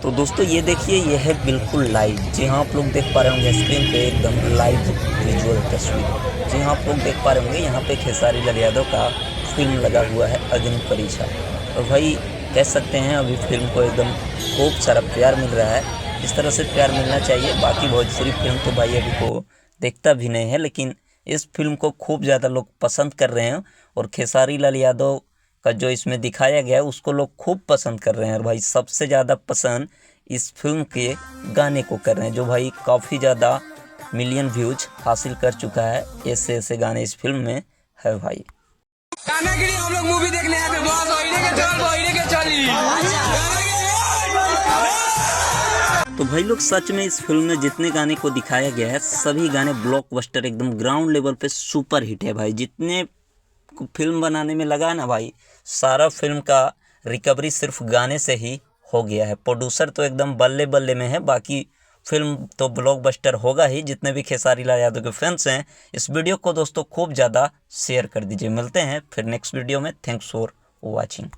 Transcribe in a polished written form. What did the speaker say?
तो दोस्तों ये देखिए, ये है बिल्कुल लाइव। जी हाँ, आप लोग देख पा रहे होंगे स्क्रीन पे एकदम लाइव विजुअल तस्वीर। जी हाँ, आप लोग देख पा रहे होंगे यहाँ पे खेसारी लाल यादव का फिल्म लगा हुआ है अग्नि परीक्षा। और भाई कह सकते हैं अभी फिल्म को एकदम खूब सारा प्यार मिल रहा है। इस तरह से प्यार मिलना चाहिए। बाकी भोजपुरी फिल्म तो भाई अभी को देखता भी नहीं है, लेकिन इस फिल्म को खूब ज़्यादा लोग पसंद कर रहे हैं। और खेसारी लाल यादव का जो इसमें दिखाया गया है उसको लोग खूब पसंद कर रहे हैं। और भाई सबसे ज़्यादा पसंद इस फिल्म के गाने को कर रहे हैं, जो भाई काफ़ी ज़्यादा मिलियन व्यूज हासिल कर चुका है। ऐसे ऐसे गाने इस फिल्म में है भाई। गाना के लिए हम लोग मूवी देखने आए थे। बस वही के चली। तो भाई लोग सच में इस फिल्म में जितने गाने को दिखाया गया है सभी गाने ब्लॉकबस्टर एकदम ग्राउंड लेवल पे सुपर हिट है भाई। जितने फिल्म बनाने में लगा ना भाई, सारा फिल्म का रिकवरी सिर्फ गाने से ही हो गया है। प्रोड्यूसर तो एकदम बल्ले बल्ले में है, बाकी फिल्म तो ब्लॉकबस्टर होगा ही। जितने भी खेसारी लाल यादव के फैंस हैं, इस वीडियो को दोस्तों खूब ज़्यादा शेयर कर दीजिए। मिलते हैं फिर नेक्स्ट वीडियो में। Thanks for watching.